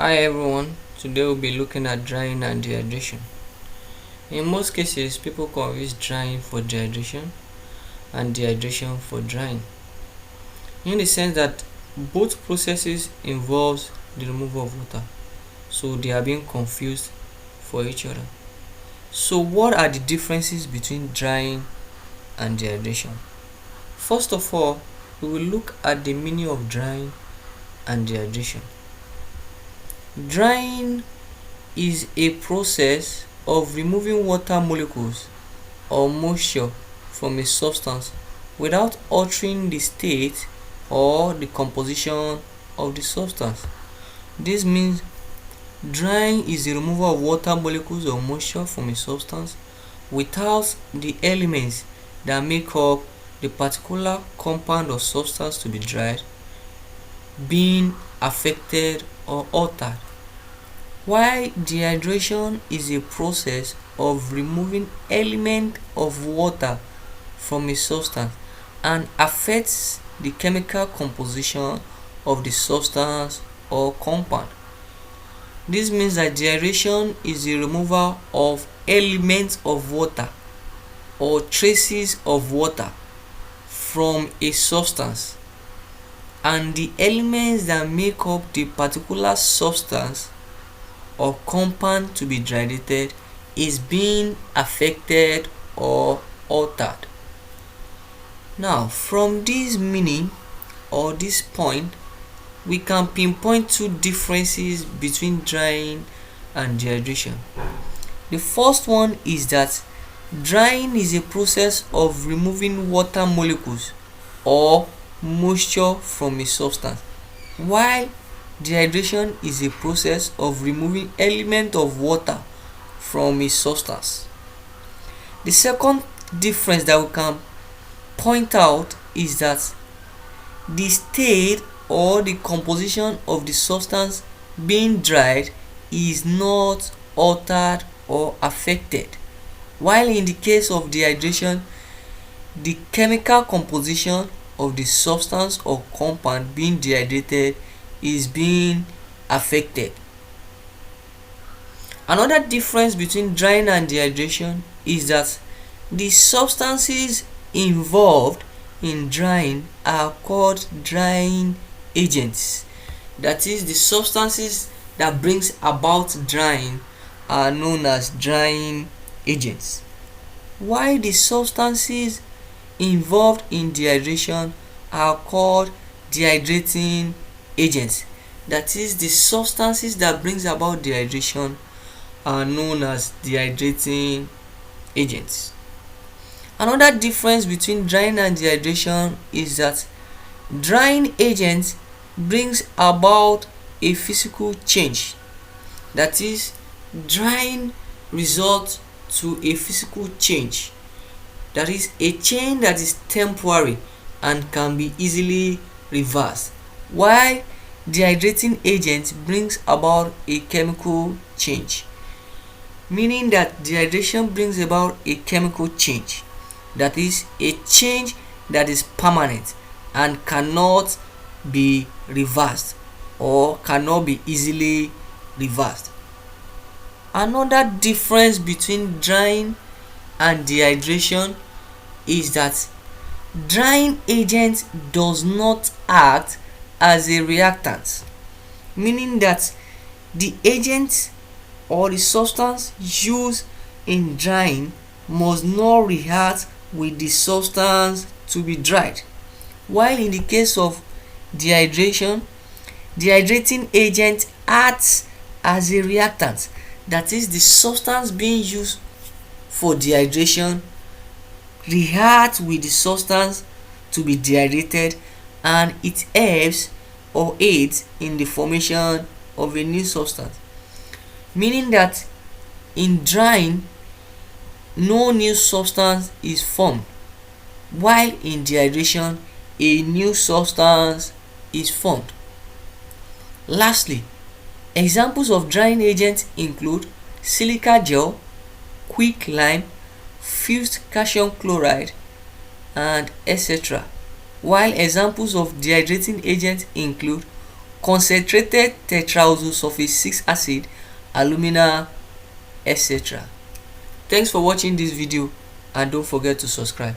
Hi everyone, today we'll be looking at drying and dehydration. In most cases, people confuse drying for dehydration and dehydration for drying, in the sense that both processes involves the removal of water, so they are being confused for each other. So what are the differences between drying and dehydration? First of all, we will look at the meaning of drying and dehydration. Drying is a process of removing water molecules or moisture from a substance without altering the state or the composition of the substance. This means drying is the removal of water molecules or moisture from a substance without the elements that make up the particular compound or substance to be dried being affected or altered. While dehydration is a process of removing element of water from a substance and affects the chemical composition of the substance or compound. This means that dehydration is the removal of elements of water or traces of water from a substance, and the elements that make up the particular substance or compound to be hydrated is being affected or altered. Now, from this meaning or this point, we can pinpoint two differences between drying and dehydration. The first one is that drying is a process of removing water molecules or moisture from a substance, while dehydration is a process of removing element of water from a substance. The second difference that we can point out is that the state or the composition of the substance being dried is not altered or affected, while in the case of dehydration, the chemical composition of the substance or compound being dehydrated is being affected. Another difference between drying and dehydration is that the substances involved in drying are called drying agents. That is, the substances that brings about drying are known as drying agents, while the substances involved in dehydration are called dehydrating agents. That is, the substances that brings about dehydration are known as dehydrating agents. Another difference between drying and dehydration is that drying agents brings about a physical change. That is, drying results to a physical change. That is, a change that is temporary and can be easily reversed, while dehydrating agent brings about a chemical change, meaning that dehydration brings about a chemical change, that is, a change that is permanent and cannot be reversed or cannot be easily reversed. Another difference between drying and dehydration is that drying agent does not act as a reactant, meaning that the agent or the substance used in drying must not react with the substance to be dried, while in the case of dehydration, dehydrating agent acts as a reactant. That is, the substance being used for dehydration reacts with the substance to be dehydrated, and it helps or aids in the formation of a new substance, meaning that in drying no new substance is formed, while in dehydration a new substance is formed. Lastly, examples of drying agents include silica gel, quicklime, fused calcium chloride, and etc. While examples of dehydrating agents include concentrated tetraoxosulfate 6 acid, alumina, etc. Thanks for watching this video and don't forget to subscribe.